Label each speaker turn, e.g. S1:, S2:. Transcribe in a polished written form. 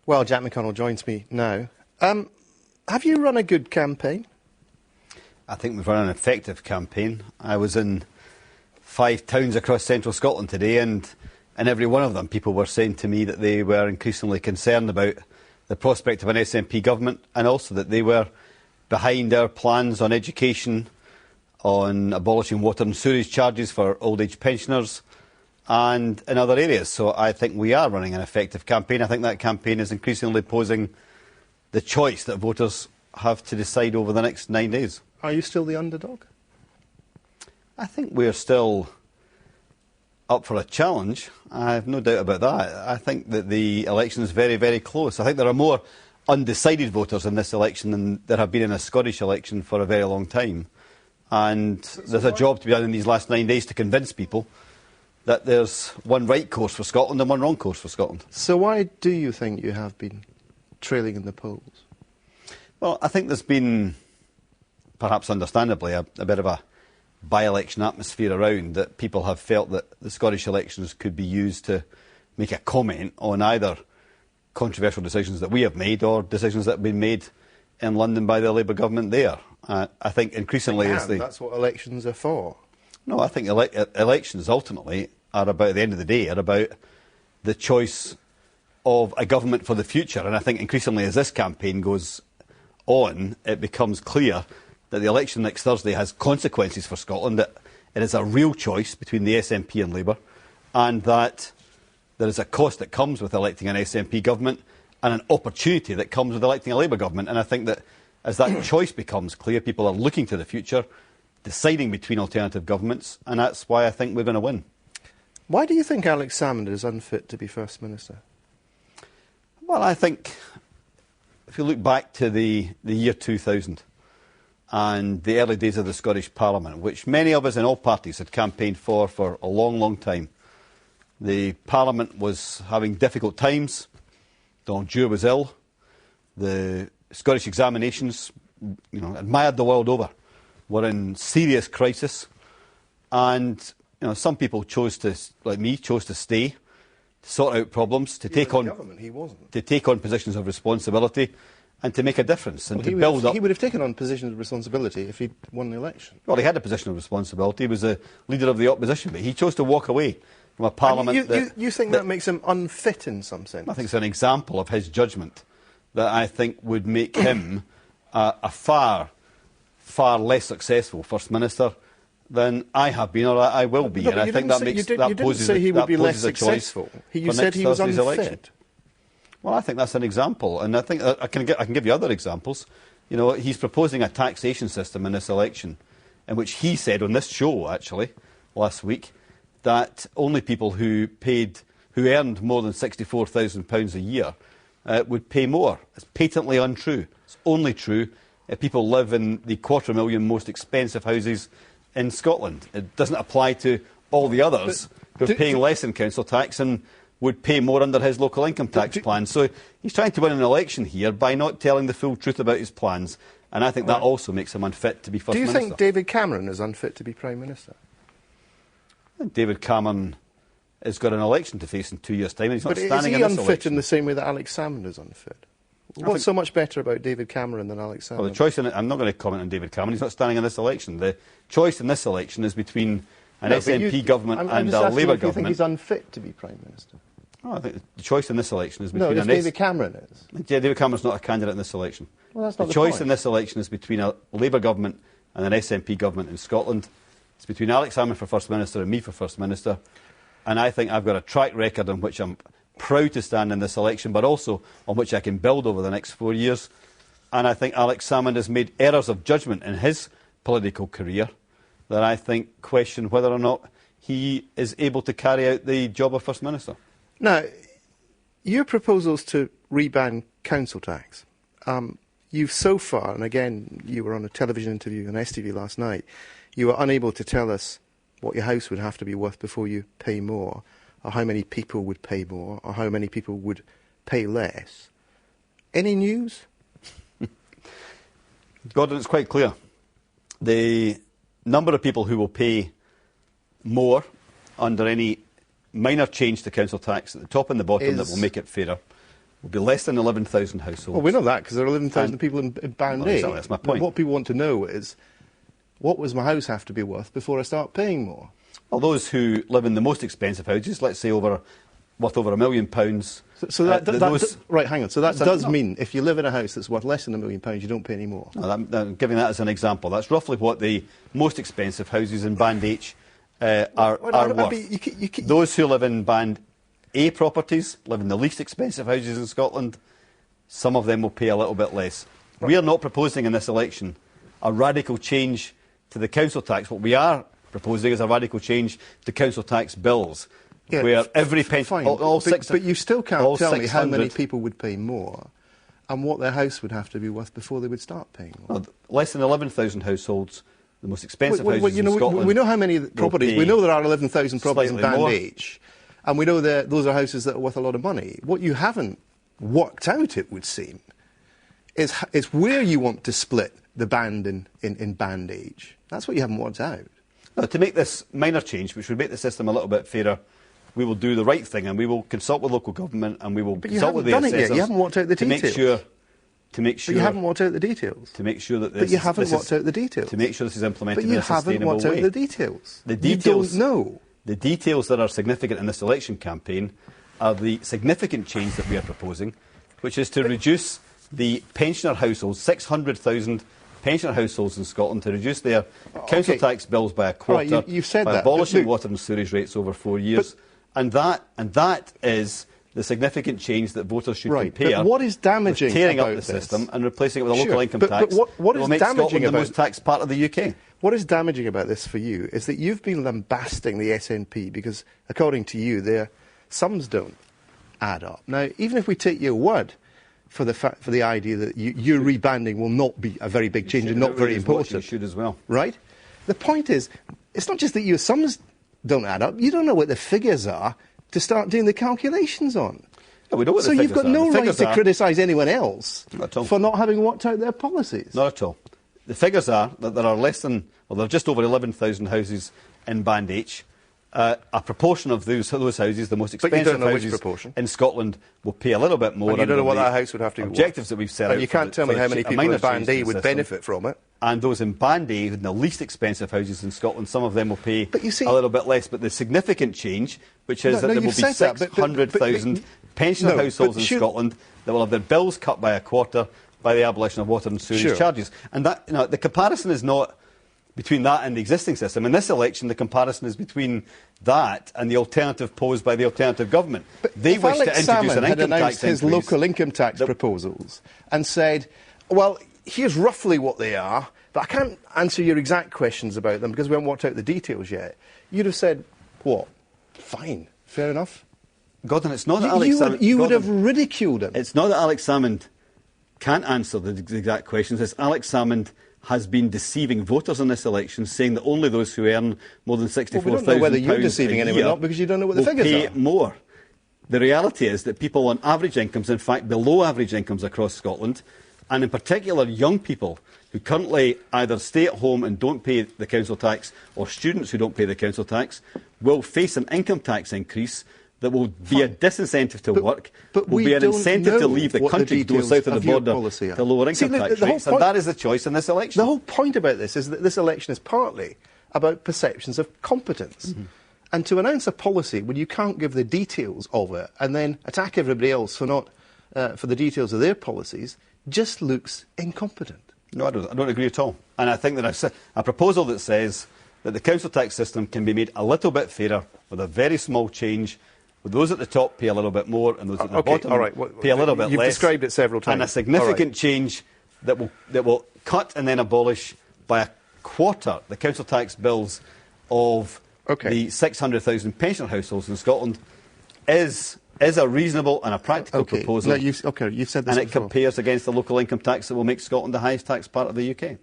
S1: Well, Jack McConnell joins me now. Have you run a good campaign?
S2: I think we've run an effective campaign. I was in 5 towns across central Scotland today, and in every one of them people were saying to me that they were increasingly concerned about the prospect of an SNP government, and also that they were behind our plans on education, on abolishing water and sewerage charges for old age pensioners, and in other areas. So I think we are running an effective campaign. I think that campaign is increasingly posing the choice that voters have to decide over the next 9 days.
S1: Are you still the underdog?
S2: I think we're still up for a challenge. I have no doubt about that. I think that the election is very, very close. I think there are more undecided voters in this election than there have been in a Scottish election for a very long time. And there's a job to be done in these last 9 days to convince people that there's one right course for Scotland and one wrong course for Scotland.
S1: So why do you think you have been trailing in the polls?
S2: Well, I think there's been, perhaps understandably, a bit of a by-election atmosphere around, that people have felt that the Scottish elections could be used to make a comment on either controversial decisions that we have made or decisions that have been made in London by the Labour government there. I think increasingly...
S1: That's what elections are for.
S2: No, I think elections ultimately are about, at the end of the day, are about the choice of a government for the future. And I think increasingly as this campaign goes on, it becomes clear that the election next Thursday has consequences for Scotland, that it is a real choice between the SNP and Labour, and that there is a cost that comes with electing an SNP government and an opportunity that comes with electing a Labour government. And I think that as that choice becomes clear, people are looking to the future, deciding between alternative governments, and that's why I think we're going to win.
S1: Why do you think Alex Salmond is unfit to be First Minister?
S2: Well, I think if you look back to the year 2000 and the early days of the Scottish Parliament, which many of us in all parties had campaigned for a long, long time, the Parliament was having difficult times. Donald Brewer was ill. The Scottish examinations, admired the world over, were in serious crisis, and some people chose to, like me, chose to stay, to sort out problems, to take on
S1: government. He wasn't.
S2: To take on positions of responsibility, and to make a difference, and to build up.
S1: He would have taken on positions of responsibility if he'd won the election.
S2: Well, he had a position of responsibility. He was a leader of the opposition, but he chose to walk away from a Parliament.
S1: You think that makes him unfit in some sense?
S2: I think it's an example of his judgment that I think would make him a far, far less successful First Minister than I have been or I will be.
S1: And I think that makes that poses. You didn't say he would be less successful. You said he was unfit. Election.
S2: Well, I think that's an example, and I think I can give you other examples. He's proposing a taxation system in this election, in which he said on this show actually last week that only people who earned more than £64,000 a year would pay more. It's patently untrue. It's only true if people live in the 250,000 most expensive houses in Scotland. It doesn't apply to all the others who are paying less in council tax and would pay more under his local income tax plan. So he's trying to win an election here by not telling the full truth about his plans, and I think that also makes him unfit to be First Minister.
S1: Do you think David Cameron is unfit to be Prime Minister?
S2: I think David Cameron has got an election to face in 2 years' time, and he's not standing in this election.
S1: But is he unfit in the same way that Alex Salmond is unfit? What's so much better about David Cameron than Alex Salmond?
S2: Well, the choice I'm not going to comment on David Cameron. He's not standing in this election. The choice in this election is between an SNP government and a Labour government.
S1: Do you think he's unfit to be Prime Minister?
S2: Oh, I think the choice in this election is between...
S1: No, if David Cameron is.
S2: Yeah, David Cameron's not a candidate in this election.
S1: Well, that's not
S2: the choice in this election is between a Labour government and an SNP government in Scotland. It's between Alex Salmond for First Minister and me for First Minister. And I think I've got a track record on which I'm proud to stand in this election, but also on which I can build over the next 4 years. And I think Alex Salmond has made errors of judgment in his political career that I think question whether or not he is able to carry out the job of First Minister.
S1: Now, your proposals to reban council tax, you've so far, and again, you were on a television interview on STV last night, you were unable to tell us what your house would have to be worth before you pay more, or how many people would pay more, or how many people would pay less. Any news?
S2: Gordon, it's quite clear. The number of people who will pay more under any minor change to council tax at the top and the bottom that will make it fairer will be less than 11,000 households.
S1: Well, we know that because there are 11,000 people in Band A.
S2: Exactly, that's my point.
S1: What people want to know is, what does my house have to be worth before I start paying more?
S2: Well, those who live in the most expensive houses, let's say worth over £1 million.
S1: Right, hang on. So that does mean if you live in a house that's worth less than £1 million, you don't pay any more.
S2: No, I'm giving that as an example. That's roughly what the most expensive houses in Band H are worth. Those who live in Band A properties, live in the least expensive houses in Scotland, some of them will pay a little bit less. Right. We are not proposing in this election a radical change to the council tax. What we are proposing is a radical change to council tax bills, where every pension...
S1: But you still can't tell me how many people would pay more and what their house would have to be worth before they would start paying more.
S2: Well, less than 11,000 households, the most expensive houses in Scotland...
S1: We know how many properties... We know there are 11,000 properties in Band H, and we know that those are houses that are worth a lot of money. What you haven't worked out, it would seem, is where you want to split the band in Band H. That's what you haven't worked out.
S2: Now, to make this minor change, which would make the system a little bit fairer, we will do the right thing and we will consult with local government and we will consult with the assessors. But you haven't done it yet. You haven't worked out the details. To make sure.
S1: But you haven't worked out the details.
S2: To make sure that this.
S1: But you haven't worked out the details.
S2: To make sure this is implemented in a sustainable way.
S1: But you haven't worked out the details.
S2: The details.
S1: You don't know.
S2: The details that are significant in this election campaign are the significant change that we are proposing, which is to reduce the pensioner households, 600,000 pensioner households in Scotland, to reduce their council tax bills by a quarter,
S1: right, you've said
S2: by
S1: that,
S2: abolishing water and sewerage rates over 4 years. And that is the significant change that voters should compare.
S1: But what is damaging
S2: with tearing
S1: about
S2: up the
S1: this?
S2: system and replacing it with a local income tax?
S1: But what is
S2: will make
S1: damaging
S2: Scotland the most taxed part of the UK.
S1: What is damaging about this for you is that you've been lambasting the SNP because, according to you, their sums don't add up. Now, even if we take your word for the idea that your rebanding will not be a very big change and not very important.
S2: You should as well.
S1: Right? The point is, it's not just that your sums don't add up. You don't know what the figures are to start doing the calculations on.
S2: No, we know what the figures are.
S1: So you've got no right to criticise anyone else for not having worked out their policies.
S2: Not at all. The figures are that there are there are just over 11,000 houses in Band H. A proportion of those houses, the most expensive houses in Scotland, will pay a little bit more.
S1: And you don't know what that house would have to be
S2: objectives that we've set out.
S1: And you can't tell me how many people in Band A would benefit from it.
S2: And those in Band A, in the least expensive houses in Scotland, some of them will pay a little bit less. But the significant change, which is that there will be 600,000 pensioner households in Scotland that will have their bills cut by a quarter by the abolition of water and sewerage charges. And that, the comparison is not between that and the existing system. In this election, the comparison is between that and the alternative posed by the alternative government.
S1: But
S2: they wish to introduce
S1: Salmond
S2: an income tax
S1: increase. His local income tax proposals and said, well, here's roughly what they are, but I can't answer your exact questions about them because we haven't worked out the details yet. You'd have said, what? Fine, fair enough.
S2: Gordon, it's not that Alex Salmond...
S1: You would have ridiculed him.
S2: It's not that Alex Salmond can't answer the exact questions. It's Alex Salmond has been deceiving voters in this election, saying that only those who earn more than £64,000
S1: we don't know whether you're deceiving anyone or not because you don't know what the figures
S2: pay
S1: are.
S2: More. The reality is that people on average incomes, in fact below average incomes across Scotland, and in particular young people who currently either stay at home and don't pay the council tax, or students who don't pay the council tax, will face an income tax increase that will be a disincentive to work, will be an incentive to leave the country, to go south of the border to lower income tax rates, and that is the choice in this election.
S1: The whole point about this is that this election is partly about perceptions of competence. Mm-hmm. And to announce a policy when you can't give the details of it and then attack everybody else for the details of their policies just looks incompetent.
S2: No, I don't agree at all. And I think that a proposal that says that the council tax system can be made a little bit fairer with a very small change, with those at the top pay a little bit more and those at the bottom pay a little bit less.
S1: You've described it several times.
S2: And a significant change that will cut and then abolish by a quarter the council tax bills of the 600,000 pensioner households in Scotland is a reasonable and a practical proposal.
S1: No, you've said this
S2: and it compares against the local income tax that will make Scotland the highest tax part of the UK.